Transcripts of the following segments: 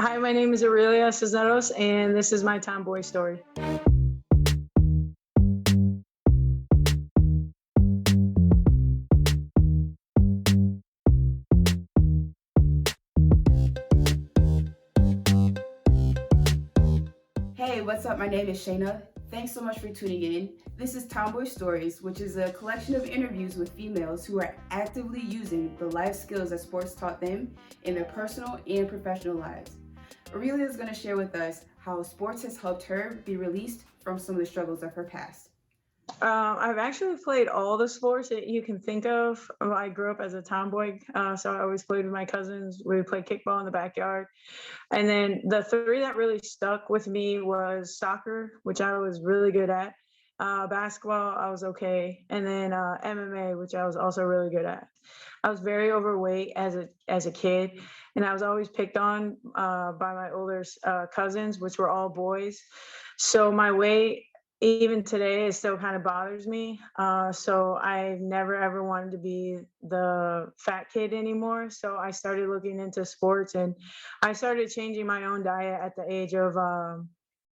Hi, my name is Aurelia Cisneros, and this is my tomboy story. Hey, what's up? My name is Shayna. Thanks so much for tuning in. This is Tomboy Stories, which is a collection of interviews with females who are actively using the life skills that sports taught them in their personal and professional lives. Aurelia is going to share with us how sports has helped her be released from some of the struggles of her past. I've actually played all the sports that you can think of. I grew up as a tomboy, so I always played with my cousins. We would play kickball in the backyard. And then the three that really stuck with me was soccer, which I was really good at. Basketball, I was okay, and then MMA, which I was also really good at. I was very overweight as a kid, and I was always picked on by my older cousins, which were all boys. So my weight, even today, it still kind of bothers me. So I never ever wanted to be the fat kid anymore. So I started looking into sports, and I started changing my own diet at the age of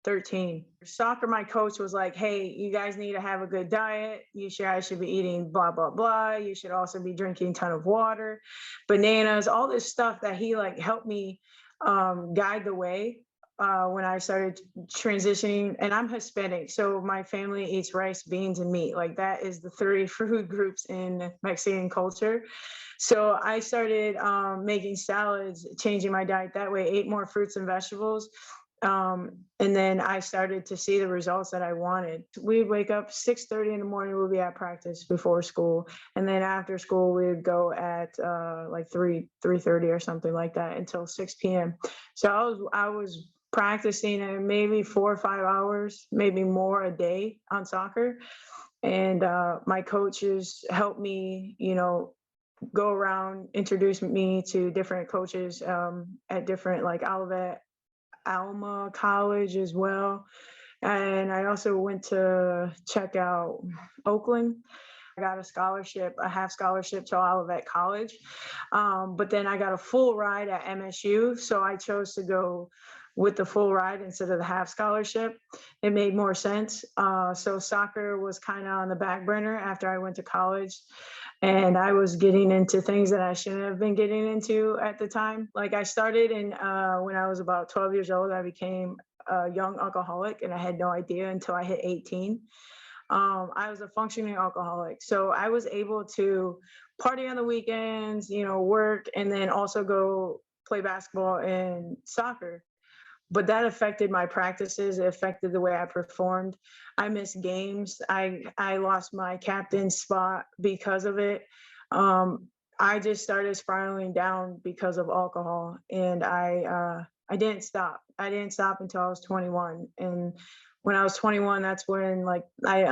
13. Soccer, my coach was like, hey, you guys need to have a good diet. I should be eating blah, blah, blah. You should also be drinking a ton of water, bananas, all this stuff that he like helped me guide the way when I started transitioning. And I'm Hispanic, so my family eats rice, beans, and meat. Like that is the three food groups in Mexican culture. So I started making salads, changing my diet that way, ate more fruits and vegetables. And then I started to see the results that I wanted. We'd wake up 6:30 in the morning, we'd be at practice before school. And then after school, we would go at like 3:30 or something like that until 6 p.m. So I was practicing maybe 4 or 5 hours, maybe more a day on soccer. And my coaches helped me, go around, introduce me to different coaches at different like Olivet Alma College as well. And I also went to check out Oakland. I got a scholarship, a half scholarship to Olivet College. But then I got a full ride at MSU. So I chose to go with the full ride instead of the half scholarship. It made more sense. So soccer was kind of on the back burner after I went to college. And I was getting into things that I shouldn't have been getting into at the time. Like I started in when I was about 12 years old, I became a young alcoholic, and I had no idea until I hit 18. I was a functioning alcoholic. So I was able to party on the weekends, work, and then also go play basketball and soccer. But that affected my practices. It affected the way I performed. I missed games. I lost my captain spot because of it. I just started spiraling down because of alcohol, and I didn't stop. I didn't stop until I was 21. And when I was 21, that's when like I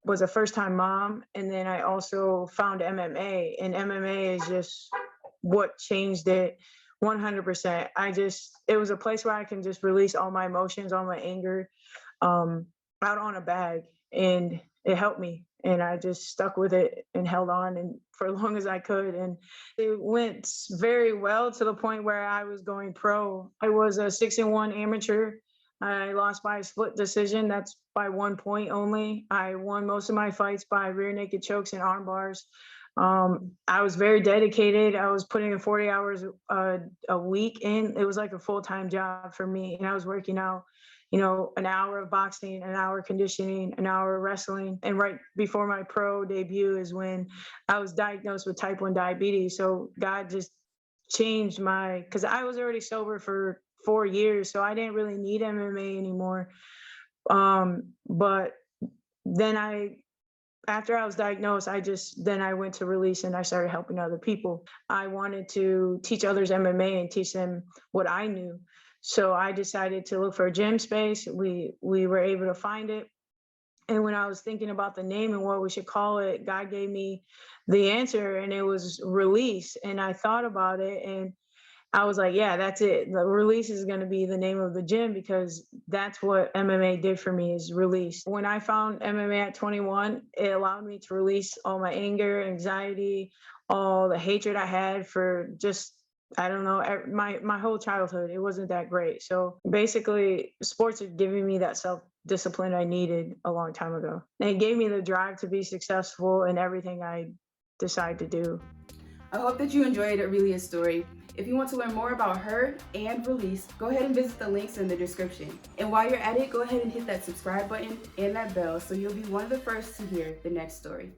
was a first time mom, and then I also found MMA, and MMA is just what changed it 100%. It was a place where I can just release all my emotions, all my anger um, out on a bag, and it helped me. And I just stuck with it and held on and for as long as I could. And it went very well to the point where I was going pro. I was a 6-1 amateur. I lost by a split decision. That's by 1 point only. I won most of my fights by rear naked chokes and arm bars. I was very dedicated. I was putting in 40 hours a week in. It was like a full-time job for me. And I was working out, an hour of boxing, an hour conditioning, an hour wrestling. And right before my pro debut is when I was diagnosed with type 1 diabetes. So God just changed because I was already sober for 4 years. So I didn't really need MMA anymore. But then after I was diagnosed, then I went to release and I started helping other people. I wanted to teach others MMA and teach them what I knew. So I decided to look for a gym space. We were able to find it. And when I was thinking about the name and what we should call it, God gave me the answer, and it was Release. And I thought about it, and I was like, yeah, that's it. The Release is going to be the name of the gym because that's what MMA did for me, is release. When I found MMA at 21, it allowed me to release all my anger, anxiety, all the hatred I had for just I don't know, my whole childhood, it wasn't that great. So basically, sports are giving me that self discipline I needed a long time ago. And it gave me the drive to be successful in everything I decide to do. I hope that you enjoyed Aurelia's story. If you want to learn more about her and Release, go ahead and visit the links in the description. And while you're at it, go ahead and hit that subscribe button and that bell so you'll be one of the first to hear the next story.